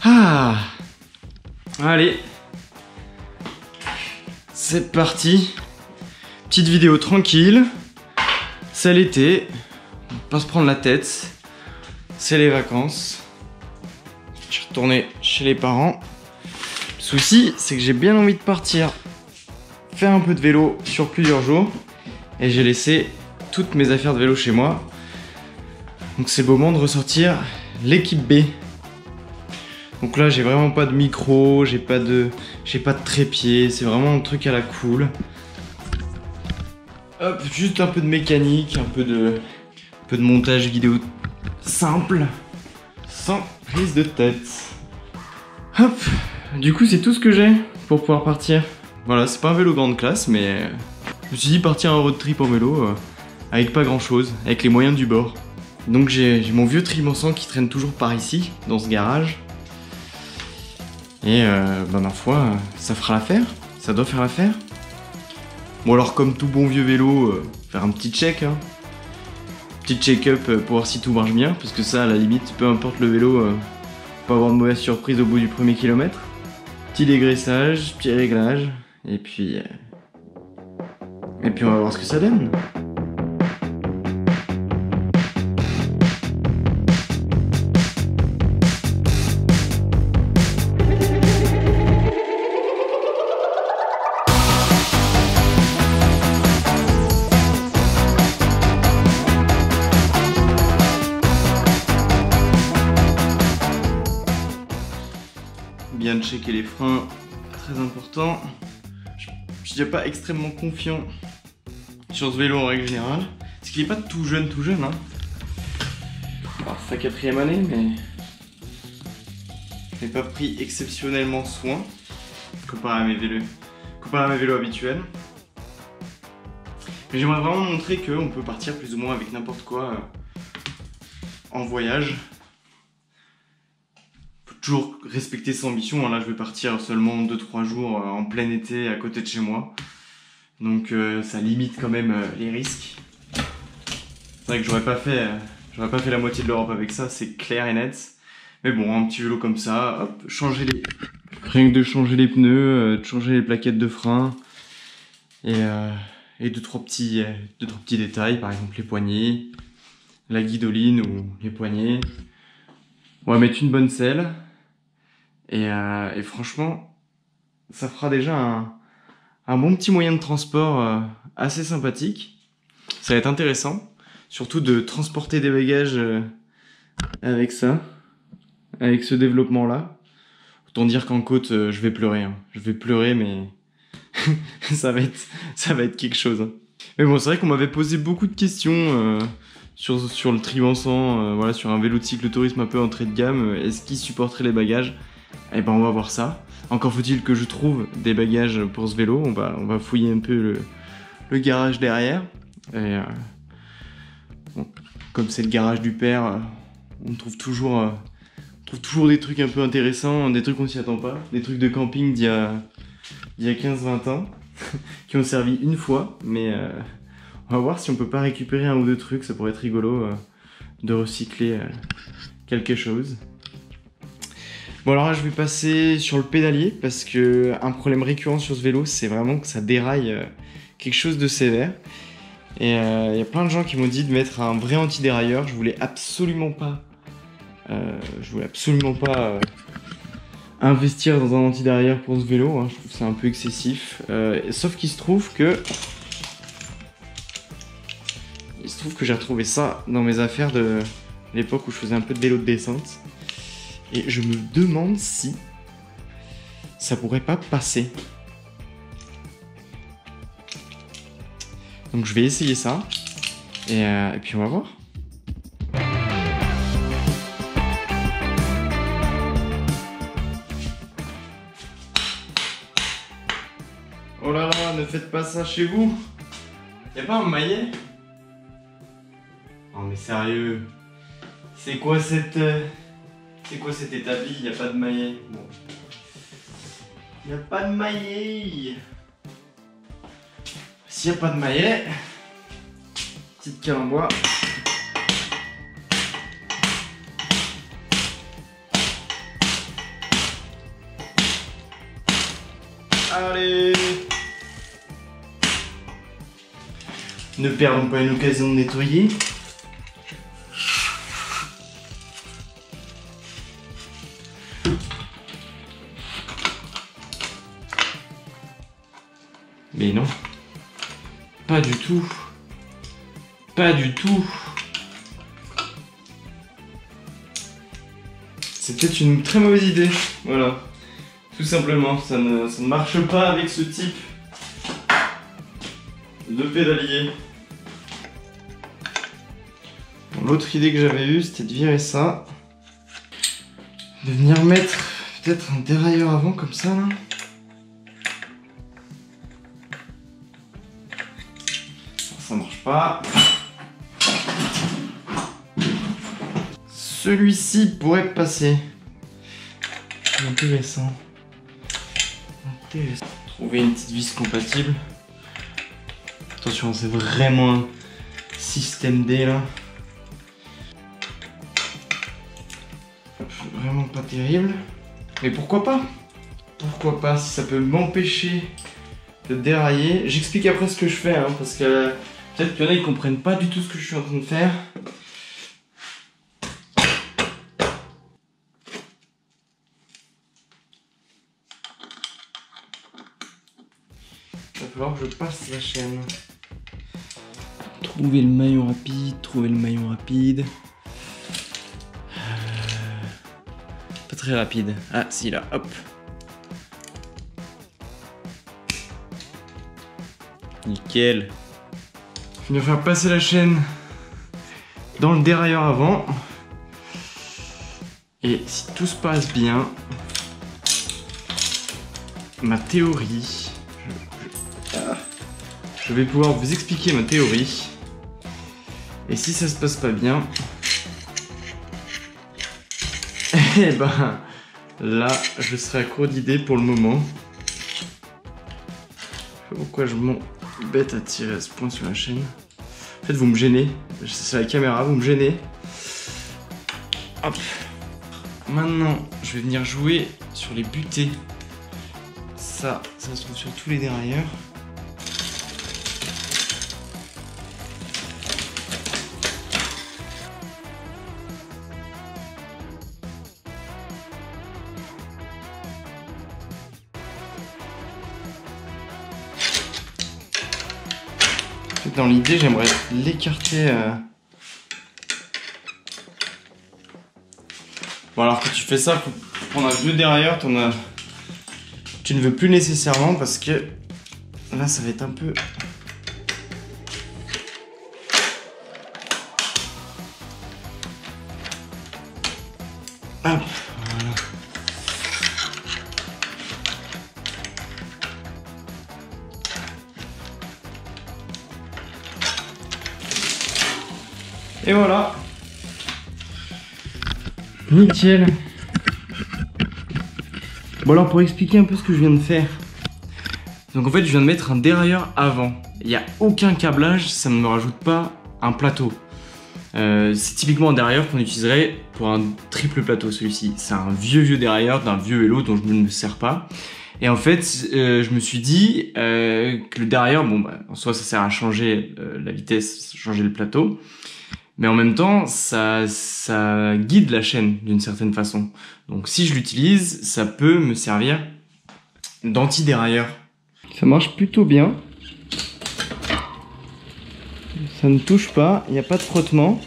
Ah, allez, c'est parti. Petite vidéo tranquille. C'est l'été, on va pas se prendre la tête. C'est les vacances. Je suis retourné chez les parents. Le souci, c'est que j'ai bien envie de partir faire un peu de vélo sur plusieurs jours. Et j'ai laissé toutes mes affaires de vélo chez moi. Donc c'est le moment de ressortir l'équipe B. Donc là j'ai vraiment pas de micro, j'ai pas de trépied, c'est vraiment un truc à la cool. Hop, juste un peu de mécanique, un peu de montage vidéo simple, sans prise de tête. Hop, du coup c'est tout ce que j'ai pour pouvoir partir. Voilà, c'est pas un vélo grande classe, mais je me suis dit partir en road trip en vélo avec pas grand chose, avec les moyens du bord. Donc j'ai mon vieux Trimançon qui traîne toujours par ici, dans ce garage. Et bah ma foi, ça fera l'affaire, ça doit faire l'affaire. Bon alors comme tout bon vieux vélo, faire un petit check, hein. Petit check-up pour voir si tout marche bien, parce que ça à la limite, peu importe le vélo, pas avoir de mauvaise surprise au bout du premier kilomètre. Petit dégraissage, petit réglage, et puis on va voir ce que ça donne. Bien checker les freins, très important. Je suis déjà pas extrêmement confiant sur ce vélo en règle générale, parce qu'il est pas tout jeune hein. Alors c'est sa 4e année, mais je n'ai pas pris exceptionnellement soin comparé à mes vélos habituels. Mais j'aimerais vraiment montrer qu'on peut partir plus ou moins avec n'importe quoi en voyage. Toujours respecter ses ambitions. Là je vais partir seulement 2-3 jours en plein été à côté de chez moi, donc ça limite quand même les risques. C'est vrai que j'aurais pas fait la moitié de l'Europe avec ça, c'est clair et net. Mais bon, un petit vélo comme ça, hop, rien que de changer les pneus, de changer les plaquettes de frein et 2-3 petits détails, par exemple les poignées, la guidoline ou les poignées. On va mettre une bonne selle. Et franchement, ça fera déjà un bon petit moyen de transport assez sympathique. Ça va être intéressant, surtout de transporter des bagages avec ça, avec ce développement-là. Autant dire qu'en côte, je vais pleurer. Hein. Je vais pleurer, mais ça va être quelque chose. Hein. Mais bon, c'est vrai qu'on m'avait posé beaucoup de questions sur le Trimançon, voilà, sur un vélo de cyclotourisme un peu entrée de gamme. Est-ce qu'il supporterait les bagages ? Eh ben on va voir ça. Encore faut-il que je trouve des bagages pour ce vélo. On va fouiller un peu le garage derrière. Et bon, comme c'est le garage du père, on trouve toujours des trucs un peu intéressants, des trucs qu'on s'y attend pas, des trucs de camping d'il y a 15-20 ans qui ont servi une fois, mais on va voir si on peut pas récupérer un ou deux trucs. Ça pourrait être rigolo de recycler quelque chose. Bon alors là je vais passer sur le pédalier parce que un problème récurrent sur ce vélo c'est vraiment que ça déraille quelque chose de sévère. Et y a plein de gens qui m'ont dit de mettre un vrai anti-dérailleur. Je voulais absolument pas investir dans un anti-dérailleur pour ce vélo, hein. Je trouve que c'est un peu excessif. Sauf qu'il se trouve que j'ai retrouvé ça dans mes affaires de l'époque où je faisais un peu de vélo de descente. Et je me demande si ça pourrait pas passer. Donc je vais essayer ça. Et puis on va voir. Oh là là, ne faites pas ça chez vous. Y'a pas un maillet? Non mais sérieux. C'est quoi cet établi? Il n'y a pas de maillet. Bon. Il n'y a pas de maillet. S'il n'y a pas de maillet, petite cale en bois. Allez! Ne perdons pas une occasion de nettoyer. Mais non. Pas du tout. Pas du tout. C'est peut-être une très mauvaise idée. Voilà. Tout simplement, ça ne marche pas avec ce type de pédalier. Bon, l'autre idée que j'avais eue, c'était de virer ça. De venir mettre peut-être un dérailleur avant comme ça là. Ça marche pas. Celui-ci pourrait passer. Intéressant. Trouver une petite vis compatible. Attention, c'est vraiment un système D là. Vraiment pas terrible. Mais pourquoi pas? Pourquoi pas, si ça peut m'empêcher de dérailler. J'explique après ce que je fais, hein, parce que peut-être qu'il y en a qui comprennent pas du tout ce que je suis en train de faire. Il va falloir que je passe la chaîne. Trouver le maillon rapide, trouver le maillon rapide. Pas très rapide. Ah si, là, hop. Nickel. Je vais faire passer la chaîne dans le dérailleur avant. Et si tout se passe bien, ma théorie, je vais pouvoir vous expliquer ma théorie. Et si ça se passe pas bien, et ben là je serai à court d'idées pour le moment. Pourquoi je m'embête à tirer à ce point sur la chaîne? En fait vous me gênez, c'est la caméra, vous me gênez. Hop. Maintenant je vais venir jouer sur les butées. Ça se trouve sur tous les dérailleurs. Dans l'idée, j'aimerais l'écarter. Bon, alors que tu fais ça, faut prendre un vieux dérailleur, tu ne veux plus nécessairement parce que là, ça va être un peu. Hop, voilà. Et voilà. Nickel. Bon alors pour expliquer un peu ce que je viens de faire. Donc en fait je viens de mettre un dérailleur avant. Il n'y a aucun câblage, ça ne me rajoute pas un plateau. C'est typiquement un dérailleur qu'on utiliserait pour un triple plateau celui-ci. C'est un vieux dérailleur d'un vieux vélo dont je ne me sers pas. Et en fait, je me suis dit que le dérailleur, bon bah, en soi ça sert à changer la vitesse, changer le plateau. Mais en même temps, ça guide la chaîne d'une certaine façon. Donc si je l'utilise, ça peut me servir d'anti-dérailleur. Ça marche plutôt bien. Ça ne touche pas, il n'y a pas de frottement.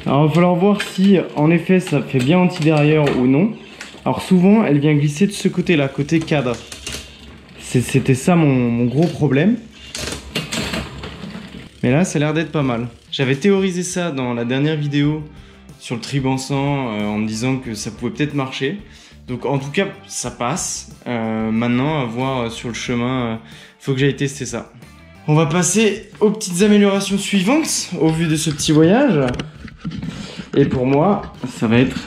Alors il va falloir voir si en effet ça fait bien anti-dérailleur ou non. Alors souvent elle vient glisser de ce côté-là, côté cadre. C'était ça mon gros problème. Mais là, ça a l'air d'être pas mal. J'avais théorisé ça dans la dernière vidéo sur le tribançant en me disant que ça pouvait peut-être marcher. Donc en tout cas, ça passe. Maintenant, à voir sur le chemin, faut que j'aille tester ça. On va passer aux petites améliorations suivantes au vu de ce petit voyage. Et pour moi, ça va être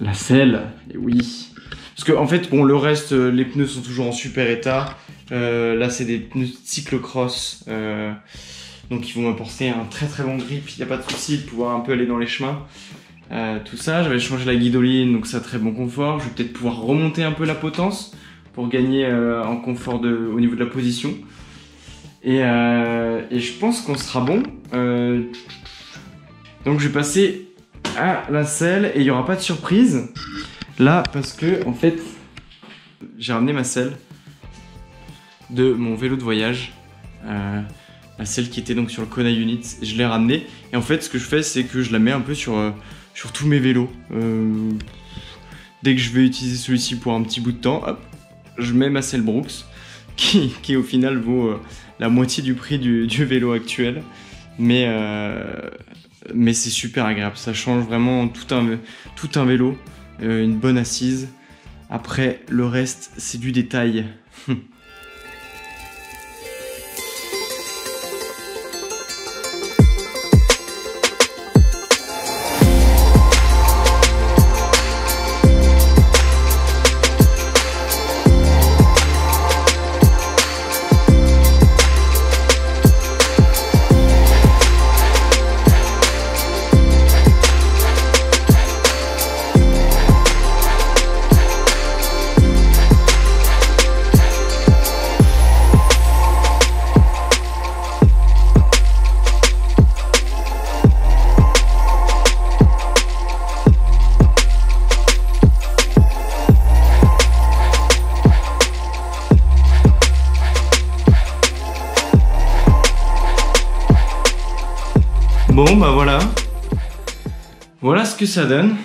la selle. Et oui. Parce que en fait, bon, le reste, les pneus sont toujours en super état. Là, c'est des pneus cyclocross. Donc ils vont m'apporter un très bon grip, il n'y a pas de souci de pouvoir un peu aller dans les chemins. Tout ça, j'avais changé la guidoline, donc ça a très bon confort. Je vais peut-être pouvoir remonter un peu la potence pour gagner en confort au niveau de la position. Et je pense qu'on sera bon. Donc je vais passer à la selle et il n'y aura pas de surprise là parce que en fait j'ai ramené ma selle de mon vélo de voyage. La selle qui était donc sur le Kona Unit, je l'ai ramenée et en fait ce que je fais c'est que je la mets un peu sur tous mes vélos. Dès que je vais utiliser celui-ci pour un petit bout de temps, hop, je mets ma selle Brooks qui au final vaut la moitié du prix du vélo actuel, mais c'est super agréable, ça change vraiment tout un vélo, une bonne assise. Après le reste c'est du détail. Bon bah voilà ce que ça donne.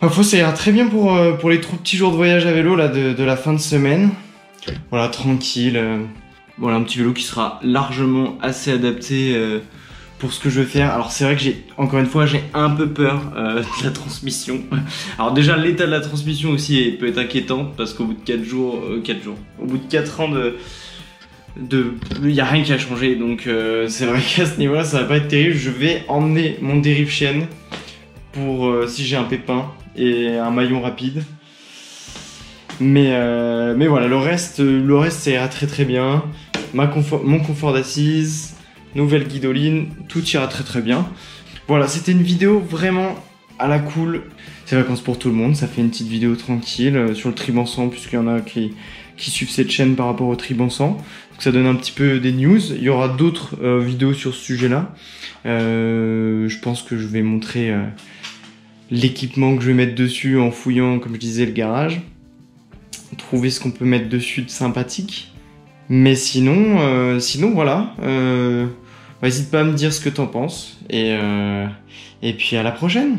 Parfois ça ira très bien pour les trop petits jours de voyage à vélo là, de la fin de semaine. Voilà, tranquille. Voilà, un petit vélo qui sera largement assez adapté pour ce que je veux faire. Alors c'est vrai que encore une fois j'ai un peu peur de la transmission. Alors déjà l'état de la transmission aussi peut être inquiétant parce qu'au bout de 4 jours, au bout de 4 ans il n'y a rien qui a changé, donc c'est vrai qu'à ce niveau là ça va pas être terrible. Je vais emmener mon dérive chienne pour si j'ai un pépin et un maillon rapide, mais voilà, le reste ça ira très bien. Mon confort d'assise, nouvelle guidoline, tout ira très bien. Voilà, c'était une vidéo vraiment à la cool. C'est vacances pour tout le monde, ça fait une petite vidéo tranquille sur le Tribansan puisqu'il y en a qui suivent cette chaîne par rapport au Tribansan. Donc ça donne un petit peu des news. Il y aura d'autres vidéos sur ce sujet-là. Je pense que je vais montrer l'équipement que je vais mettre dessus en fouillant, comme je disais, le garage. Trouver ce qu'on peut mettre dessus de sympathique. Mais sinon voilà. N'hésite pas à me dire ce que t'en penses. Et puis à la prochaine.